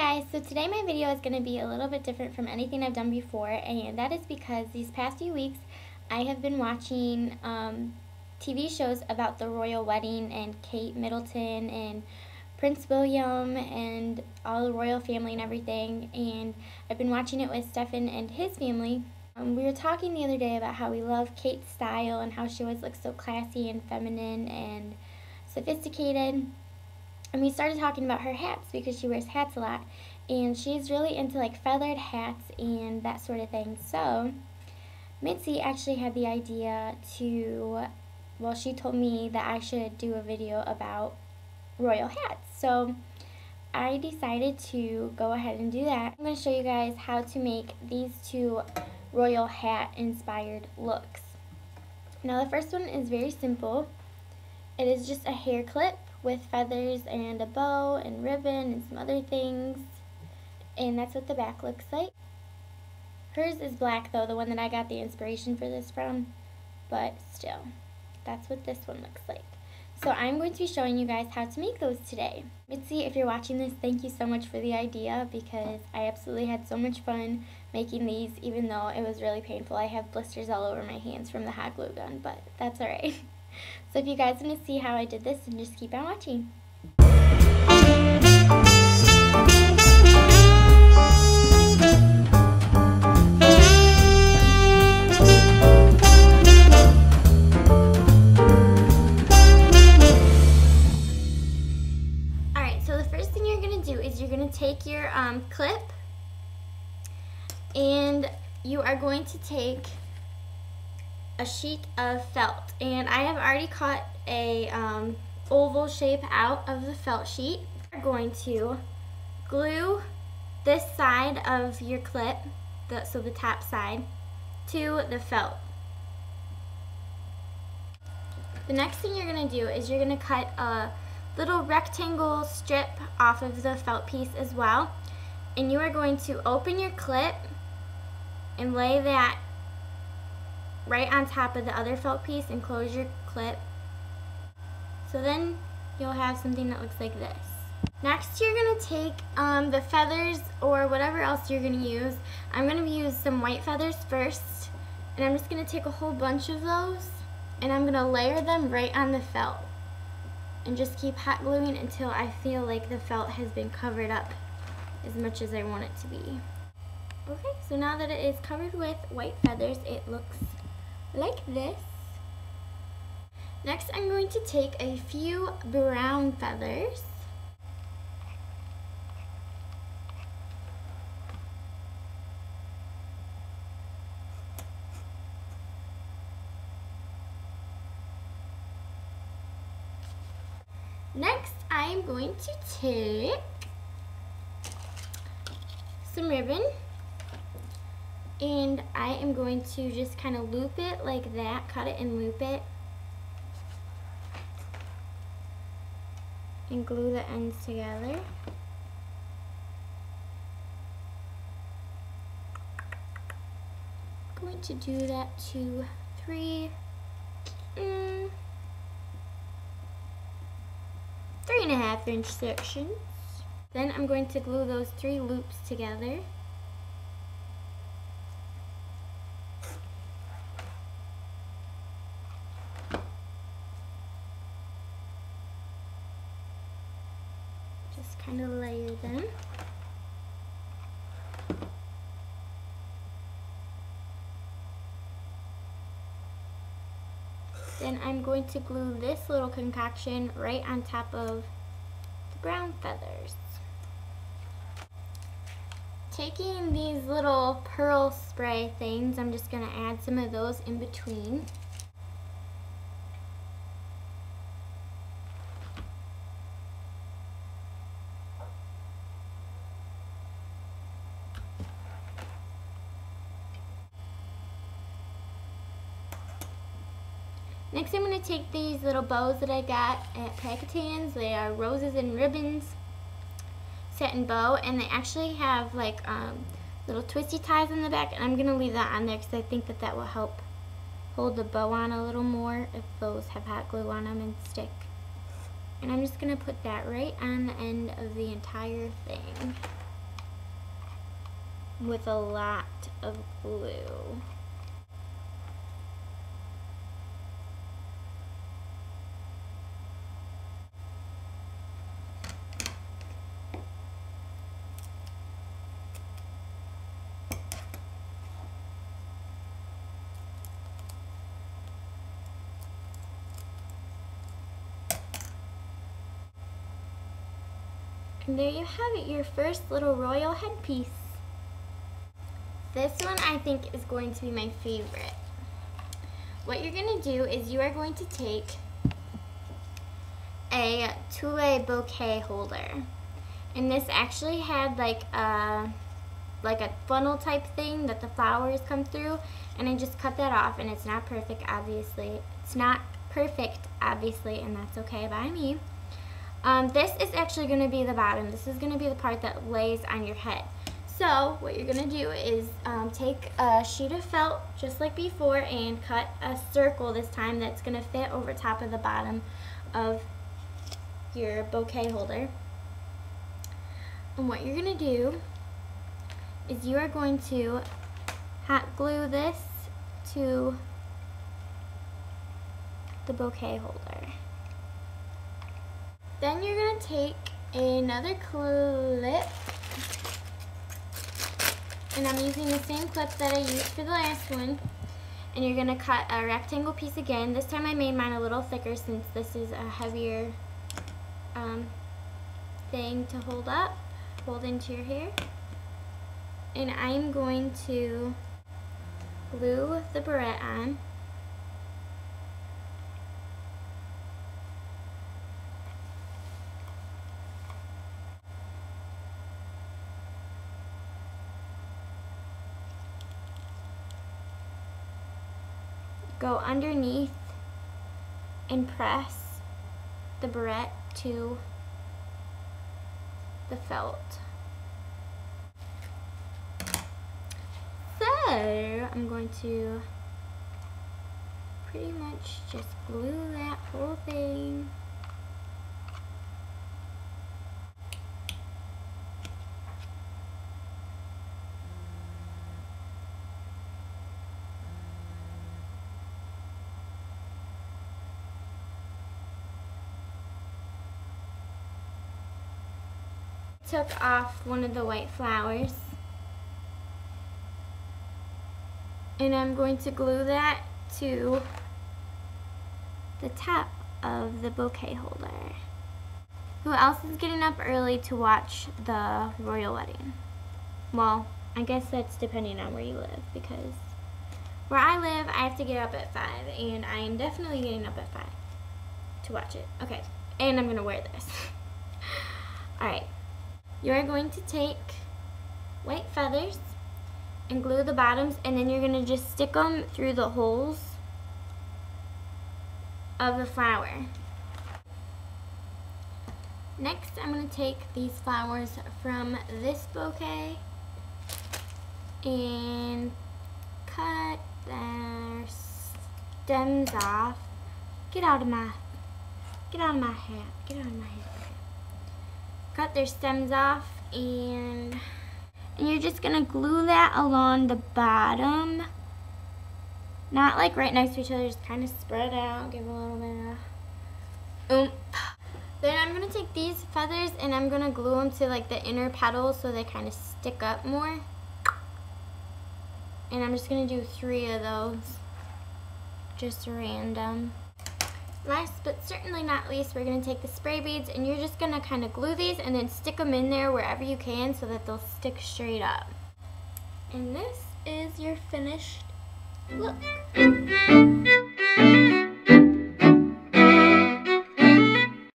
Hi guys, so today my video is going to be a little bit different from anything I've done before, and that is because these past few weeks I have been watching TV shows about the royal wedding and Kate Middleton and Prince William and all the royal family and everything, and I've been watching it with Stefan and his family. We were talking the other day about how we love Kate's style and how she always looks so classy and feminine and sophisticated. And we started talking about her hats because she wears hats a lot, and she's really into like feathered hats and that sort of thing. So Mitzi actually had the idea to, well, she told me that I should do a video about royal hats. So I decided to go ahead and do that. I'm going to show you guys how to make these two royal hat inspired looks. Now the first one is very simple. It is just a hair clip with feathers and a bow and ribbon and some other things, and that's what the back looks like. Hers is black though, the one that I got the inspiration for this from, but still, that's what this one looks like. So I'm going to be showing you guys how to make those today. Mitzi, if you're watching this, thank you so much for the idea because I absolutely had so much fun making these, even though it was really painful. I have blisters all over my hands from the hot glue gun, but that's alright. So if you guys want to see how I did this, then just keep on watching. Alright, so the first thing you're going to do is you're going to take your clip, and you are going to take a sheet of felt, and I have already cut a oval shape out of the felt sheet. You're going to glue this side of your clip, so the top side, to the felt. The next thing you're going to do is you're going to cut a little rectangle strip off of the felt piece as well, and you are going to open your clip and lay that right on top of the other felt piece and close your clip. So then you'll have something that looks like this. Next you're going to take the feathers or whatever else you're going to use. I'm going to use some white feathers first, and I'm just going to take a whole bunch of those and I'm going to layer them right on the felt and just keep hot gluing until I feel like the felt has been covered up as much as I want it to be. Okay, so now that it is covered with white feathers, it looks like this. Next, I'm going to take a few brown feathers . Next, I am going to take some ribbon, and I am going to just kind of loop it like that, cut it and loop it, and glue the ends together. I'm going to do that to 3.5 inch sections. Then I'm going to glue those 3 loops together. Just kind of layer them. Then I'm going to glue this little concoction right on top of the brown feathers. Taking these little pearl spray things, I'm just going to add some of those in between. Next, I'm going to take these little bows that I got at Packetans. They are roses and ribbons satin bow, and they actually have like little twisty ties in the back, and I'm going to leave that on there because I think that that will help hold the bow on a little more if those have hot glue on them and stick. And I'm just going to put that right on the end of the entire thing. with a lot of glue. And there you have it, your first little royal headpiece. This one I think is going to be my favorite. What you're going to do is you are going to take a tulle bouquet holder. And this actually had like a funnel type thing that the flowers come through. And I just cut that off, and it's not perfect, obviously. It's not perfect, obviously, and that's okay by me. This is actually going to be the bottom. This is going to be the part that lays on your head. So what you're going to do is take a sheet of felt just like before and cut a circle this time that's going to fit over top of the bottom of your bouquet holder. And what you're going to do is you are going to hot glue this to the bouquet holder. Then you're going to take another clip, and I'm using the same clip that I used for the last one, and you're going to cut a rectangle piece again. This time I made mine a little thicker since this is a heavier thing to hold into your hair. And I'm going to glue the barrette on. Go underneath and press the barrette to the felt. So I'm going to pretty much just glue that whole thing. Took off one of the white flowers, and I'm going to glue that to the top of the bouquet holder. Who else is getting up early to watch the royal wedding? Well, I guess that's depending on where you live, because where I live, I have to get up at 5, and I am definitely getting up at 5 to watch it. Okay, and I'm going to wear this. Alright. You are going to take white feathers and glue the bottoms, and then you're going to just stick them through the holes of the flower. Next, I'm going to take these flowers from this bouquet and cut their stems off. Get out of my hat. Get out of my hat. Cut their stems off, and you're just gonna glue that along the bottom, not like right next to each other, just kind of spread out, give a little bit of oomph. Then I'm gonna take these feathers and I'm gonna glue them to like the inner petals so they kind of stick up more, and I'm just gonna do 3 of those, just random. Last but certainly not least, we're going to take the spray beads, and you're just going to kind of glue these and then stick them in there wherever you can so that they'll stick straight up. And this is your finished look.